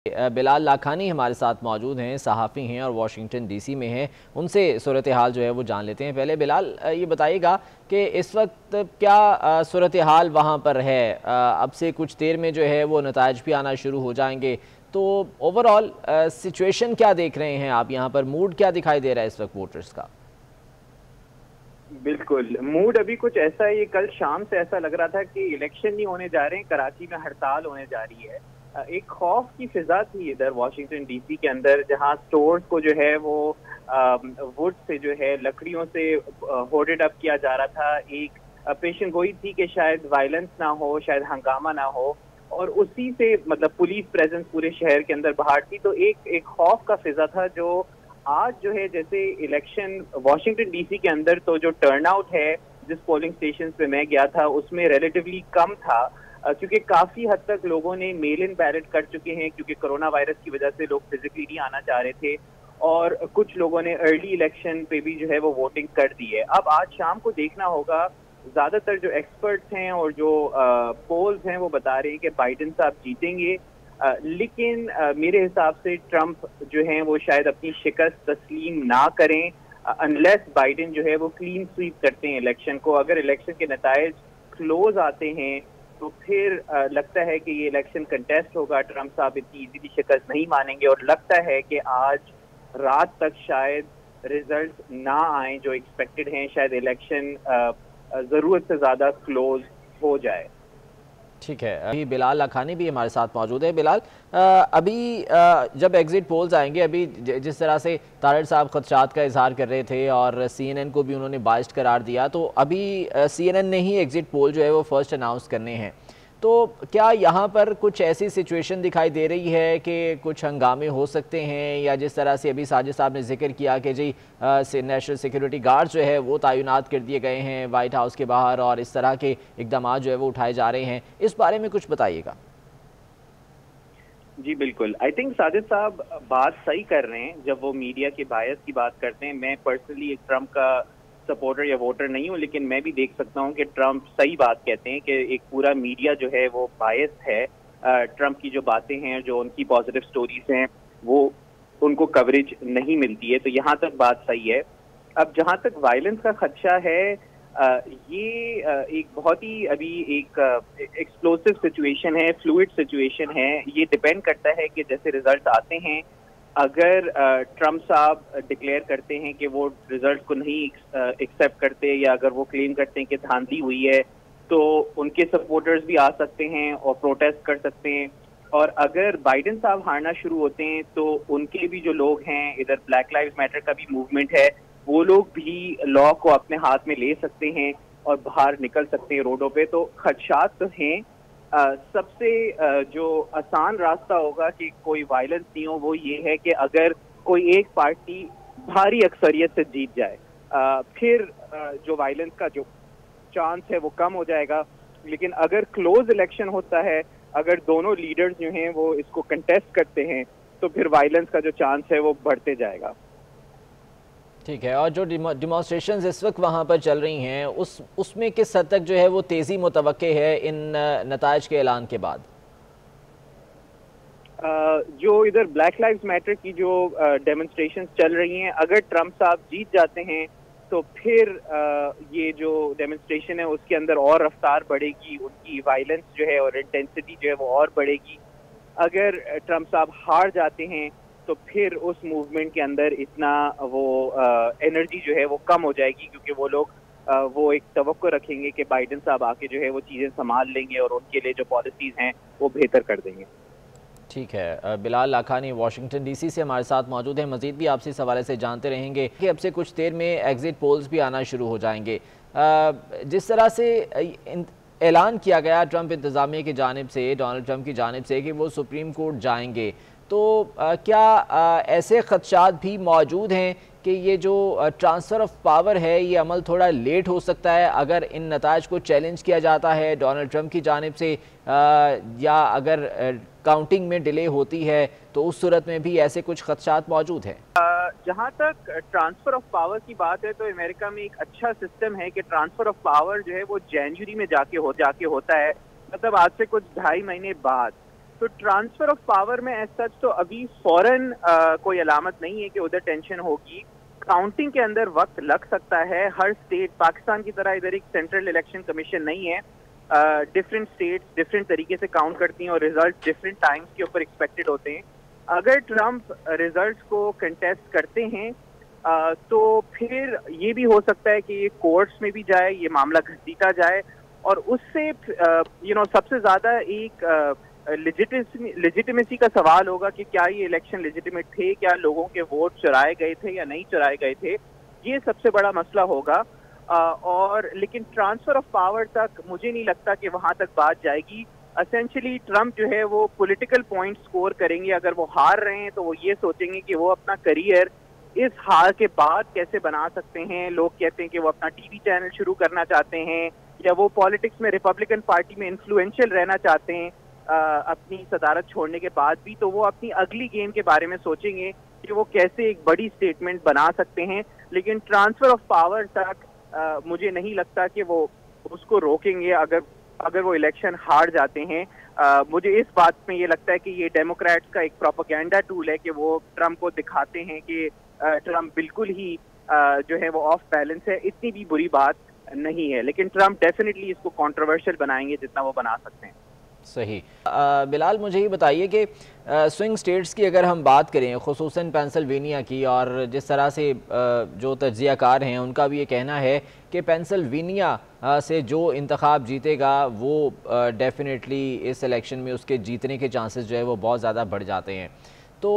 बिलाल लाखानी हमारे साथ मौजूद हैं, सहाफ़ी हैं और वाशिंगटन डीसी में हैं। उनसे सूरत हाल जो है वो जान लेते हैं। पहले बिलाल ये बताइएगा कि इस वक्त क्या सूरत हाल वहाँ पर है। अब से कुछ देर में जो है वो नताइज भी आना शुरू हो जाएंगे, तो ओवरऑल सिचुएशन क्या देख रहे हैं आप यहाँ पर? मूड क्या दिखाई दे रहा है इस वक्त वोटर्स का? बिल्कुल, मूड अभी कुछ ऐसा है। ये कल शाम से ऐसा लग रहा था कि इलेक्शन नहीं होने जा रहे हैं, कराची में हड़ताल होने जा रही है। एक खौफ की फिजा थी इधर वॉशिंगटन डीसी के अंदर, जहां स्टोर्स को जो है वो वुड से जो है लकड़ियों से होर्डेड अप किया जा रहा था। एक पेशन गोई थी कि शायद वायलेंस ना हो, शायद हंगामा ना हो, और उसी से मतलब पुलिस प्रेजेंस पूरे शहर के अंदर बाहर थी। तो एक खौफ का फिजा था जो आज जो है, जैसे इलेक्शन वॉशिंगटन डीसी के अंदर तो जो टर्नआउट है जिस पोलिंग स्टेशन पे मैं गया था उसमें रिलेटिवली कम था, क्योंकि काफी हद तक लोगों ने मेल इन बैलेट कर चुके हैं, क्योंकि कोरोना वायरस की वजह से लोग फिजिकली नहीं आना चाह रहे थे, और कुछ लोगों ने अर्ली इलेक्शन पे भी जो है वो वोटिंग कर दी है। अब आज शाम को देखना होगा। ज्यादातर जो एक्सपर्ट्स हैं और जो पोल्स हैं वो बता रहे हैं कि बाइडेन साहब जीतेंगे, लेकिन मेरे हिसाब से ट्रंप जो है वो शायद अपनी शिकस्त तस्लीम ना करें अनलेस बाइडेन जो है वो क्लीन स्वीप करते हैं इलेक्शन को। अगर इलेक्शन के नताइज क्लोज आते हैं तो फिर लगता है कि ये इलेक्शन कंटेस्ट होगा। ट्रंप साहब इतनी इजीली शिकस्त नहीं मानेंगे, और लगता है कि आज रात तक शायद रिजल्ट ना आए जो एक्सपेक्टेड हैं। शायद इलेक्शन जरूरत से ज्यादा क्लोज हो जाए। ठीक है, अभी बिलाल लाखानी भी हमारे साथ मौजूद है। बिलाल, अभी जब एग्जिट पोल्स आएंगे, अभी जिस तरह से तारड़ साहब खदशात का इजहार कर रहे थे और CNN को भी उन्होंने बाइस्ड करार दिया, तो अभी CNN ने ही एग्जिट पोल जो है वो फर्स्ट अनाउंस करने हैं। तो क्या यहाँ पर कुछ ऐसी सिचुएशन दिखाई दे रही है कि कुछ हंगामे हो सकते हैं, या जिस तरह से अभी साजिद साहब ने जिक्र किया कि जी नेशनल सिक्योरिटी गार्ड जो है वो तैनात कर दिए गए हैं वाइट हाउस के बाहर और इस तरह के इकदाम जो है वो उठाए जा रहे हैं, इस बारे में कुछ बताइएगा। जी बिल्कुल, आई थिंक साजिद साहब बात सही कर रहे हैं जब वो मीडिया के बायस की बात करते हैं। मैं पर्सनली एक ट्रंप का सपोर्टर या वोटर नहीं हूं, लेकिन मैं भी देख सकता हूं कि ट्रंप सही बात कहते हैं कि एक पूरा मीडिया जो है वो बायस है। ट्रंप की जो बातें हैं, जो उनकी पॉजिटिव स्टोरीज हैं, वो उनको कवरेज नहीं मिलती है। तो यहाँ तक बात सही है। अब जहाँ तक वायलेंस का खदशा है, ये एक बहुत ही अभी एक एक्सप्लोसिव सिचुएशन है, फ्लूइड सिचुएशन है। ये डिपेंड करता है कि जैसे रिजल्ट आते हैं, अगर ट्रंप साहब डिक्लेयर करते हैं कि वो रिजल्ट को नहीं एक्सेप्ट करते, या अगर वो क्लेम करते हैं कि धांधली हुई है, तो उनके सपोर्टर्स भी आ सकते हैं और प्रोटेस्ट कर सकते हैं। और अगर बाइडेन साहब हारना शुरू होते हैं तो उनके भी जो लोग हैं, इधर ब्लैक लाइव्स मैटर का भी मूवमेंट है, वो लोग भी लॉ को अपने हाथ में ले सकते हैं और बाहर निकल सकते हैं रोडों पे। तो खदशात तो हैं। सबसे जो आसान रास्ता होगा कि कोई वायलेंस नहीं हो, वो ये है कि अगर कोई एक पार्टी भारी अक्सरियत से जीत जाए, फिर जो वायलेंस का जो चांस है वो कम हो जाएगा। लेकिन अगर क्लोज इलेक्शन होता है, अगर दोनों लीडर्स जो हैं वो इसको कंटेस्ट करते हैं, तो फिर वायलेंस का जो चांस है वो बढ़ते जाएगा। ठीक है, और जो डिमॉन्स्ट्रेशंस इस वक्त वहाँ पर चल रही हैं उसमें किस हद तक जो है वो तेज़ी मुतवक्के है इन नताइज के ऐलान के बाद? जो इधर ब्लैक लाइव्स मैटर की जो डेमोन्स्ट्रेशंस चल रही हैं, अगर ट्रंप साहब जीत जाते हैं तो फिर ये जो डेमोन्स्ट्रेशन है उसके अंदर और रफ्तार बढ़ेगी, उनकी वायलेंस जो है और इंटेंसिटी जो है वो और बढ़ेगी। अगर ट्रंप साहब हार जाते हैं तो फिर उस मूवमेंट के अंदर इतना वो एनर्जी जो है वो कम हो जाएगी, क्योंकि वो लोग वो एक तवक्को रखेंगे कि बाइडेन साहब आके जो है वो चीज़ें संभाल लेंगे और उनके लिए जो पॉलिसीज़ हैं वो बेहतर कर देंगे। ठीक है, बिलाल लाखानी वाशिंगटन डीसी से हमारे साथ मौजूद हैं। मजीद भी आपसे इस हवाले से जानते रहेंगे कि अब से कुछ देर में एग्जिट पोल्स भी आना शुरू हो जाएंगे। जिस तरह से ऐलान किया गया ट्रंप इंतज़ामिया की जानिब से, डोनाल्ड ट्रंप की जानिब से, कि वो सुप्रीम कोर्ट जाएंगे, तो क्या ऐसे खदशात भी मौजूद हैं कि ये जो ट्रांसफ़र ऑफ पावर है ये अमल थोड़ा लेट हो सकता है अगर इन नताइज को चैलेंज किया जाता है डोनाल्ड ट्रंप की जानिब से, या अगर काउंटिंग में डिले होती है तो उस सूरत में भी ऐसे कुछ खदशात मौजूद हैं? जहाँ तक ट्रांसफर ऑफ पावर की बात है, तो अमेरिका में एक अच्छा सिस्टम है कि ट्रांसफर ऑफ पावर जो है वो जनवरी में जाके होता है, मतलब आज से कुछ 2.5 महीने बाद। तो ट्रांसफर ऑफ पावर में एज सच तो अभी फौरन कोई अलामत नहीं है कि उधर टेंशन होगी। काउंटिंग के अंदर वक्त लग सकता है। हर स्टेट पाकिस्तान की तरह इधर एक सेंट्रल इलेक्शन कमीशन नहीं है। डिफरेंट स्टेट्स डिफरेंट तरीके से काउंट करती हैं और रिजल्ट डिफरेंट टाइम्स के ऊपर एक्सपेक्टेड होते हैं। अगर ट्रंप रिजल्ट्स को कंटेस्ट करते हैं तो फिर ये भी हो सकता है कि ये कोर्ट्स में भी जाए, ये मामला घसीटा जाए और उससे सबसे ज्यादा एक लेजिटिमेसी का सवाल होगा कि क्या ये इलेक्शन लेजिटिमेट थे, क्या लोगों के वोट चुराए गए थे या नहीं चुराए गए थे, ये सबसे बड़ा मसला होगा। और लेकिन ट्रांसफर ऑफ पावर तक मुझे नहीं लगता कि वहां तक बात जाएगी। एसेंशियली ट्रंप जो है वो पॉलिटिकल पॉइंट स्कोर करेंगे। अगर वो हार रहे हैं तो वो ये सोचेंगे कि वो अपना करियर इस हार के बाद कैसे बना सकते हैं। लोग कहते हैं कि वो अपना टीवी चैनल शुरू करना चाहते हैं या वो पॉलिटिक्स में रिपब्लिकन पार्टी में इन्फ्लुएंशियल रहना चाहते हैं अपनी सदारत छोड़ने के बाद भी। तो वो अपनी अगली गेम के बारे में सोचेंगे कि वो कैसे एक बड़ी स्टेटमेंट बना सकते हैं। लेकिन ट्रांसफर ऑफ पावर तक मुझे नहीं लगता कि वो उसको रोकेंगे अगर वो इलेक्शन हार जाते हैं। मुझे इस बात में ये लगता है कि ये डेमोक्रेट्स का एक प्रोपेगेंडा टूल है कि वो ट्रंप को दिखाते हैं कि ट्रंप बिल्कुल ही जो है वो ऑफ बैलेंस है। इतनी भी बुरी बात नहीं है, लेकिन ट्रंप डेफिनेटली इसको कंट्रोवर्शियल बनाएंगे जितना वो बना सकते हैं। सही। बिलाल, मुझे ये बताइए कि स्विंग स्टेट्स की अगर हम बात करें, खुसूसन पेंसिल्वेनिया की, और जिस तरह से जो तज्ज़ियाकार हैं उनका भी ये कहना है कि पेंसिल्वेनिया से जो इंतखाब जीतेगा वो डेफिनेटली इस इलेक्शन में उसके जीतने के चांसेस जो है वो बहुत ज़्यादा बढ़ जाते हैं। तो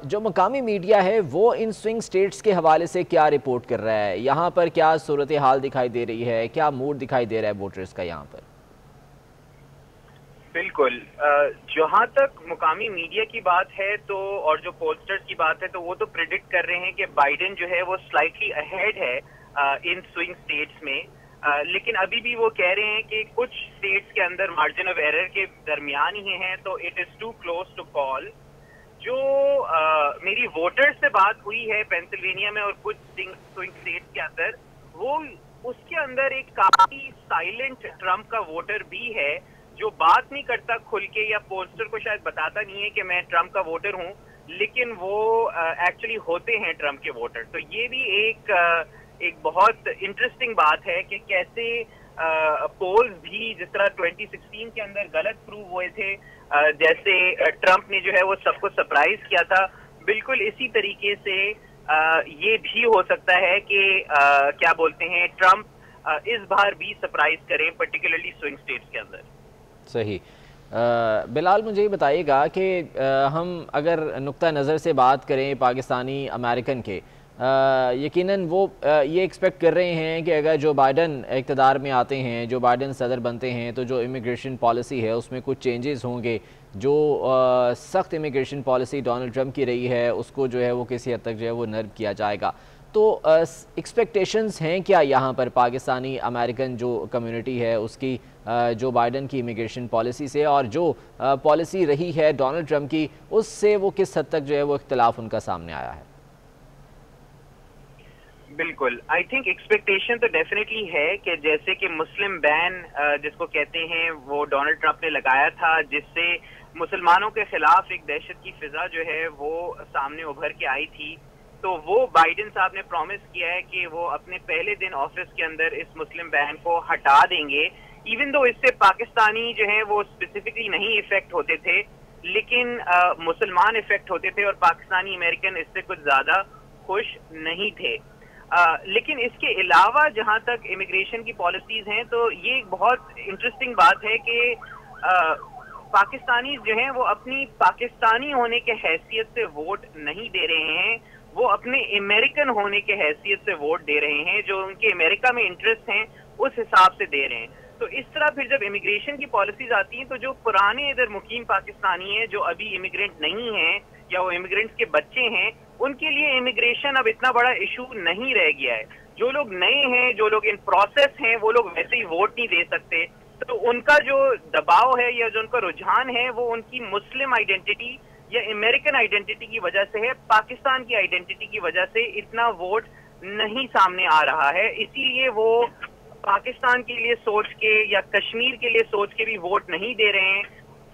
जो मकामी मीडिया है वो इन स्विंग स्टेट्स के हवाले से क्या रिपोर्ट कर रहा है? यहाँ पर क्या सूरत हाल दिखाई दे रही है, क्या मूड दिखाई दे रहा है वोटर्स का यहाँ पर? बिल्कुल, जहां तक मुकामी मीडिया की बात है तो और जो पोस्टर्स की बात है तो वो तो प्रिडिक्ट कर रहे हैं कि बाइडेन जो है वो स्लाइटली अहेड है इन स्विंग स्टेट्स में। लेकिन अभी भी वो कह रहे हैं कि कुछ स्टेट्स के अंदर मार्जिन ऑफ एरर के दरमियान ही हैं, तो it is too close to call. जो मेरी वोटर्स से बात हुई है पेंसिल्वेनिया में और कुछ स्विंग स्टेट्स के अंदर, वो उसके अंदर एक काफी साइलेंट ट्रंप का वोटर भी है जो बात नहीं करता खुल के या पोस्टर को शायद बताता नहीं है कि मैं ट्रंप का वोटर हूं, लेकिन वो एक्चुअली होते हैं ट्रंप के वोटर। तो ये भी एक बहुत इंटरेस्टिंग बात है कि कैसे पोल्स भी जिस तरह 2016 के अंदर गलत प्रूव हुए थे, जैसे ट्रंप ने जो है वो सबको सरप्राइज किया था, बिल्कुल इसी तरीके से ये भी हो सकता है कि क्या बोलते हैं ट्रंप इस बार भी सरप्राइज करें, पर्टिकुलरली स्विंग स्टेट्स के अंदर। सही। बिलाल, मुझे ये बताइएगा कि हम अगर नुक्ता नज़र से बात करें पाकिस्तानी अमेरिकन के, यकीनन वो ये एक्सपेक्ट कर रहे हैं कि अगर जो बाइडन इक़्तिदार में आते हैं, जो बाइडन सदर बनते हैं, तो जो इमिग्रेशन पॉलिसी है उसमें कुछ चेंजेस होंगे। जो सख्त इमिग्रेशन पॉलिसी डोनाल्ड ट्रंप की रही है उसको जो है वो किसी हद तक जो है वो नर्व किया जाएगा। तो एक्सपेक्टेशंस हैं क्या यहाँ पर पाकिस्तानी अमेरिकन जो कम्युनिटी है उसकी जो बाइडन की इमिग्रेशन पॉलिसी से, और जो पॉलिसी रही है डोनाल्ड ट्रंप की उससे वो किस हद तक जो है वो इख्तिलाफ उनका सामने आया है? बिल्कुल, आई थिंक एक्सपेक्टेशन तो डेफिनेटली है कि जैसे कि मुस्लिम बैन जिसको कहते हैं वो डोनाल्ड ट्रंप ने लगाया था, जिससे मुसलमानों के खिलाफ एक दहशत की फिजा जो है वो सामने उभर के आई थी। तो वो बाइडेन साहब ने प्रॉमिस किया है कि वो अपने पहले दिन ऑफिस के अंदर इस मुस्लिम बैन को हटा देंगे। इवन दो इससे पाकिस्तानी जो है वो स्पेसिफिकली नहीं इफेक्ट होते थे, लेकिन मुसलमान इफेक्ट होते थे और पाकिस्तानी अमेरिकन इससे कुछ ज्यादा खुश नहीं थे। लेकिन इसके अलावा जहां तक इमिग्रेशन की पॉलिसीज हैं तो ये एक बहुत इंटरेस्टिंग बात है कि पाकिस्तानी जो हैं वो अपनी पाकिस्तानी होने के हैसियत से वोट नहीं दे रहे हैं, वो अपने अमेरिकन होने के हैसियत से वोट दे रहे हैं, जो उनके अमेरिका में इंटरेस्ट हैं उस हिसाब से दे रहे हैं। तो इस तरह फिर जब इमिग्रेशन की पॉलिसीज आती हैं तो जो पुराने इधर मुकीम पाकिस्तानी हैं जो अभी इमिग्रेंट नहीं हैं या वो इमिग्रेंट्स के बच्चे हैं, उनके लिए इमिग्रेशन अब इतना बड़ा इशू नहीं रह गया है। जो लोग नए हैं, जो लोग इन प्रोसेस हैं, वो लोग वैसे ही वोट नहीं दे सकते। तो उनका जो दबाव है या जो उनका रुझान है वो उनकी मुस्लिम आइडेंटिटी या अमेरिकन आइडेंटिटी की वजह से है, पाकिस्तान की आइडेंटिटी की वजह से इतना वोट नहीं सामने आ रहा है। इसीलिए वो पाकिस्तान के लिए सोच के या कश्मीर के लिए सोच के भी वोट नहीं दे रहे हैं।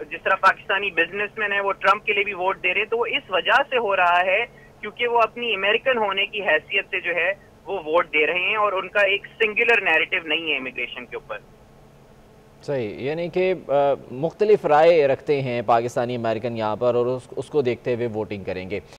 जिस तरह पाकिस्तानी बिजनेसमैन है वो ट्रंप के लिए भी वोट दे रहे हैं, तो वो इस वजह से हो रहा है क्योंकि वो अपनी अमेरिकन होने की हैसियत से जो है वो वोट दे रहे हैं और उनका एक सिंगुलर नैरेटिव नहीं है इमिग्रेशन के ऊपर। सही, यानी कि मुख्तलिफ राय रखते हैं पाकिस्तानी अमेरिकन यहाँ पर और उसको देखते हुए वोटिंग करेंगे।